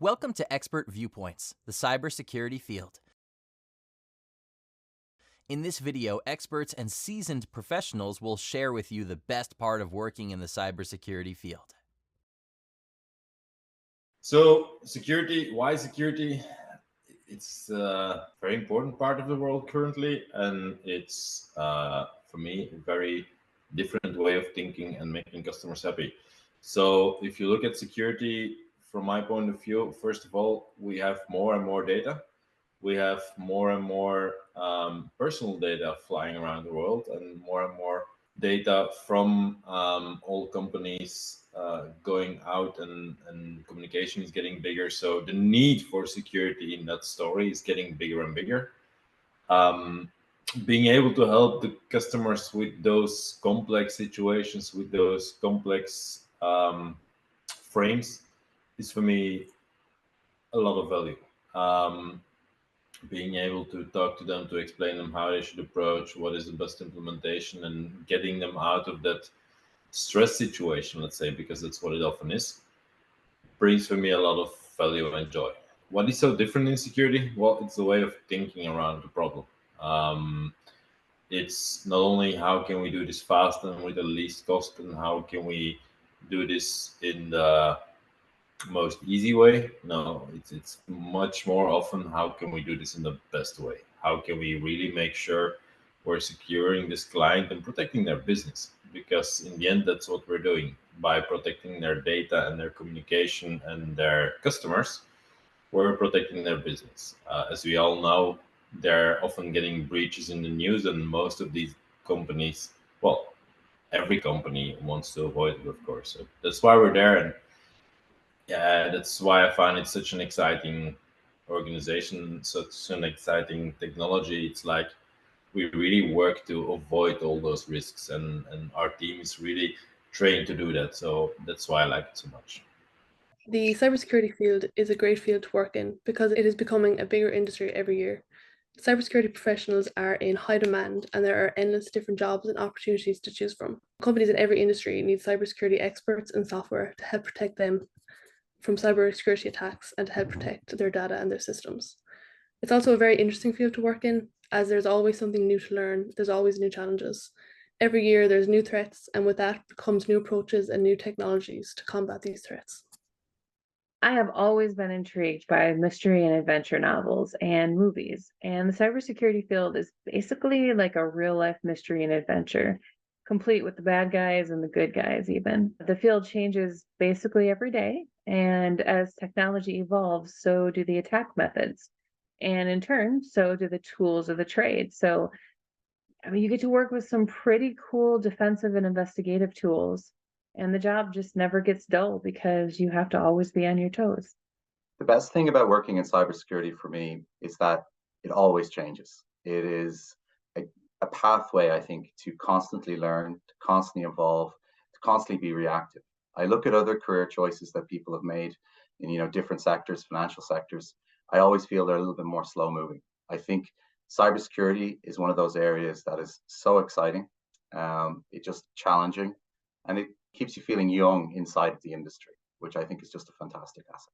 Welcome to Expert Viewpoints, the cybersecurity field. In this video, experts and seasoned professionals will share with you the best part of working in the cybersecurity field. So security, why security? It's a very important part of the world currently, and it's, for me, a very different way of thinking and making customers happy. So if you look at security, from my point of view, first of all, we have more and more data. We have more and more personal data flying around the world, and more data from all companies going out, and communication is getting bigger. So the need for security in that story is getting bigger and bigger. Being able to help the customers with those complex situations, with those complex frames, is for me a lot of value. Being able to talk to them, to explain them how they should approach, what is the best implementation, and getting them out of that stress situation, let's say, because that's what it often is, brings for me a lot of value and joy. What is so different in security? Well, it's the way of thinking around the problem. It's not only how can we do this fast and with the least cost, and how can we do this in the most easy way. No, it's much more often how can we do this in the best way? How can we really make sure we're securing this client and protecting their business? Because in the end, that's what we're doing. By protecting their data and their communication and their customers, we're protecting their business. As we all know, they're often getting breaches in the news, and most of these companies, well, every company wants to avoid it, of course. So that's why we're there. And yeah, that's why I find it such an exciting organization, such an exciting technology. It's like we really work to avoid all those risks, and our team is really trained to do that. So that's why I like it so much. The cybersecurity field is a great field to work in because it is becoming a bigger industry every year. Cybersecurity professionals are in high demand, and there are endless different jobs and opportunities to choose from. Companies in every industry need cybersecurity experts and software to help protect them from cybersecurity attacks and to help protect their data and their systems. It's also a very interesting field to work in, as there's always something new to learn. There's always new challenges. Every year there's new threats, and with that comes new approaches and new technologies to combat these threats. I have always been intrigued by mystery and adventure novels and movies, and the cybersecurity field is basically like a real-life mystery and adventure, complete with the bad guys and the good guys even. The field changes basically every day, and as technology evolves, so do the attack methods. And in turn, so do the tools of the trade. So, I mean, you get to work with some pretty cool defensive and investigative tools. And the job just never gets dull because you have to always be on your toes. The best thing about working in cybersecurity for me is that it always changes. It is a pathway, I think, to constantly learn, to constantly evolve, to constantly be reactive. I look at other career choices that people have made in different sectors, financial sectors. I always feel they're a little bit more slow moving. I think cybersecurity is one of those areas that is so exciting. It's just challenging, and it keeps you feeling young inside of the industry, which I think is just a fantastic asset.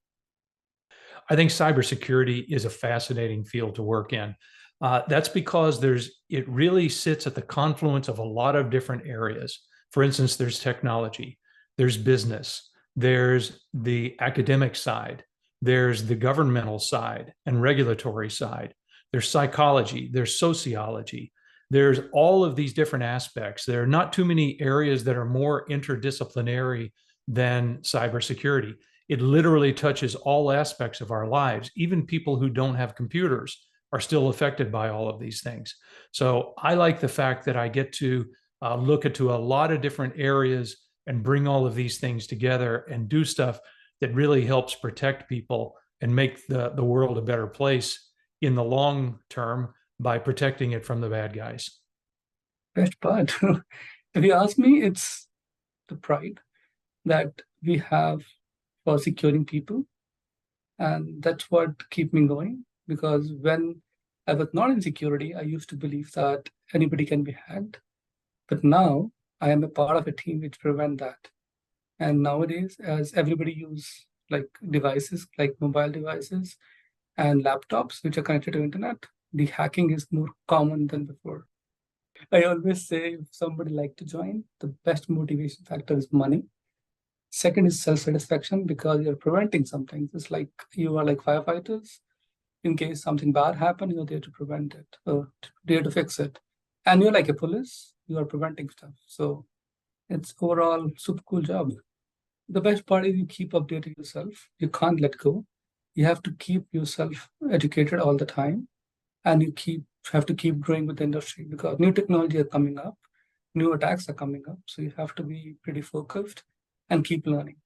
I think cybersecurity is a fascinating field to work in. That's because it really sits at the confluence of a lot of different areas. For instance, there's technology, there's business, there's the academic side, there's the governmental side and regulatory side, there's psychology, there's sociology. There's all of these different aspects. There are not too many areas that are more interdisciplinary than cybersecurity. It literally touches all aspects of our lives. Even people who don't have computers are still affected by all of these things. So I like the fact that I get to look into a lot of different areas and bring all of these things together and do stuff that really helps protect people and make the world a better place in the long term, by protecting it from the bad guys. Best part, if you ask me, it's the pride that we have for securing people. And that's what keeps me going, because when I was not in security, I used to believe that anybody can be hacked. But now I am a part of a team which prevent that. And nowadays, as everybody uses like devices, like mobile devices and laptops, which are connected to internet, the hacking is more common than before. I always say if somebody like to join, the best motivation factor is money. Second is self-satisfaction because you're preventing something. It's like you are like firefighters. In case something bad happened, you're there to prevent it or there to fix it. And you're like a police, you are preventing stuff. So it's overall super cool job. The best part is you keep updating yourself. You can't let go. You have to keep yourself educated all the time, and you have to keep growing with the industry because new technology are coming up, new attacks are coming up. So you have to be pretty focused and keep learning.